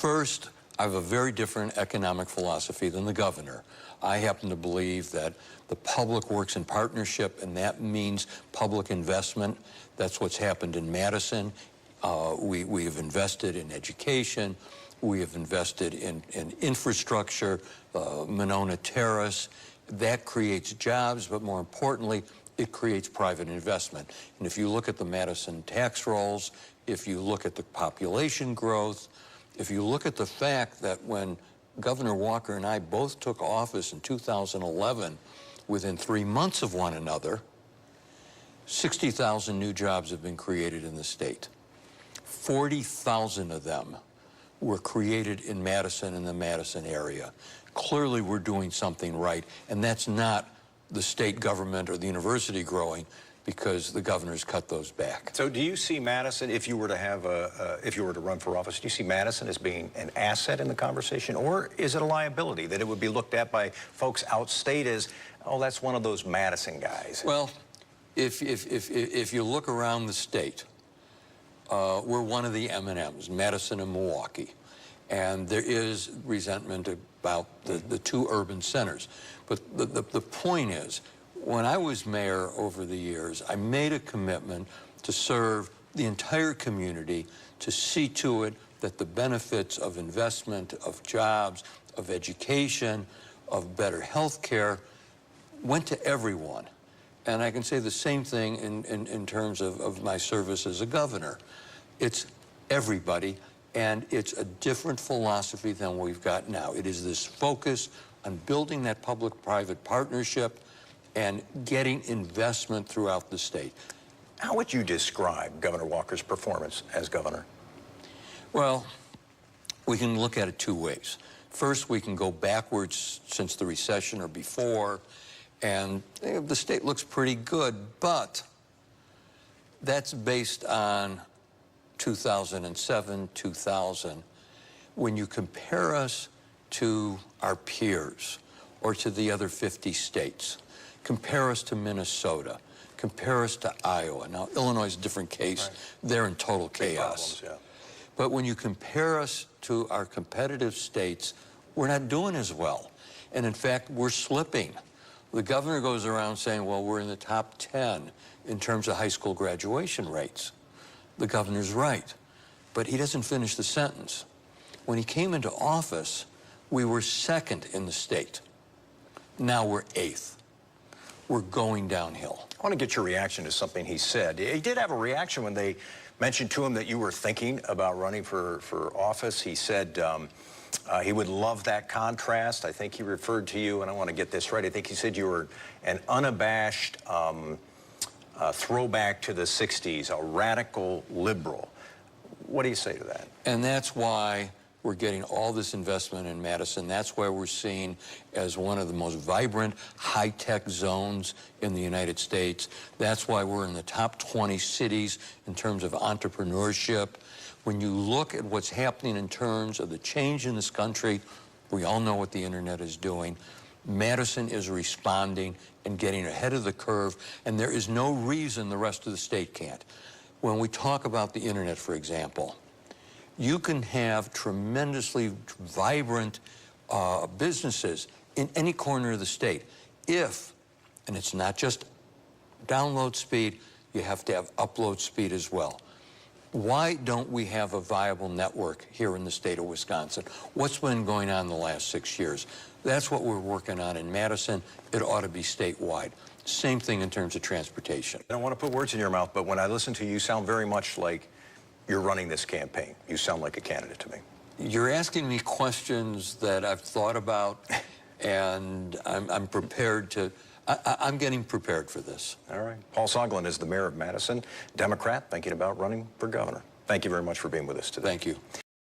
First, I have a very different economic philosophy than the governor. I happen to believe that the public works in partnership, and that means public investment. That's what's happened in Madison. We have invested in education. We have invested in infrastructure, Monona Terrace. That creates jobs, but more importantly, it creates private investment. And if you look at the Madison tax rolls, if you look at the population growth, if you look at the fact that when Governor Walker and I both took office in 2011, within 3 months of one another, 60,000 new jobs have been created in the state. 40,000 of them were created in Madison and the Madison area. Clearly, we're doing something right, and that's not the state government or the university growing, because the governor's cut those back. So do you see Madison, if you were to have if you were to run for office, do you see Madison as being an asset in the conversation, or is it a liability that it would be looked at by folks outstate as, oh, that's one of those Madison guys? Well, if you look around the state, we're one of the M&Ms, Madison and Milwaukee. And there is resentment about the two urban centers. But the point is, when I was mayor over the years, I made a commitment to serve the entire community, to see to it that the benefits of investment, of jobs, of education, of better health care went to everyone. And I can say the same thing in terms of my service as a governor. It's everybody, and it's a different philosophy than we've got now. It is this focus on building that public-private partnership and getting investment throughout the state. How would you describe Governor Walker's performance as governor? Well, we can look at it two ways. First, we can go backwards since the recession or before, and the state looks pretty good, but that's based on 2007, 2000. When you compare us to our peers or to the other 50 states, compare us to Minnesota, compare us to Iowa. Now, Illinois is a different case. Right. They're in total chaos. Problems, yeah. But when you compare us to our competitive states, we're not doing as well. And in fact, we're slipping. The governor goes around saying, well, we're in the top 10 in terms of high school graduation rates. The governor's right, but he doesn't finish the sentence. When he came into office, we were second in the state. Now we're 8th. We're going downhill. I want to get your reaction to something he said. He did have a reaction when they mentioned to him that you were thinking about running for office. He said he would love that contrast. I think he referred to you, and I want to get this right, I think he said you were an unabashed throwback to the 60s, a radical liberal. What do you say to that? And that's why we're getting all this investment in Madison. That's why we're seen as one of the most vibrant, high-tech zones in the United States. That's why we're in the top 20 cities in terms of entrepreneurship. When you look at what's happening in terms of the change in this country, we all know what the internet is doing. Madison is responding and getting ahead of the curve, and there is no reason the rest of the state can't. When we talk about the internet, for example, you can have tremendously vibrant businesses in any corner of the state if, and it's not just download speed, you have to have upload speed as well. Why don't we have a viable network here in the state of Wisconsin? What's been going on the last 6 years? That's what we're working on in Madison. It ought to be statewide. Same thing in terms of transportation. I don't want to put words in your mouth, but when I listen to you, you sound very much like you're running this campaign. You sound like a candidate to me. You're asking me questions that I've thought about, and I'm prepared to, I'm getting prepared for this. All right. Paul Soglin is the mayor of Madison, Democrat, thinking about running for governor. Thank you very much for being with us today. Thank you.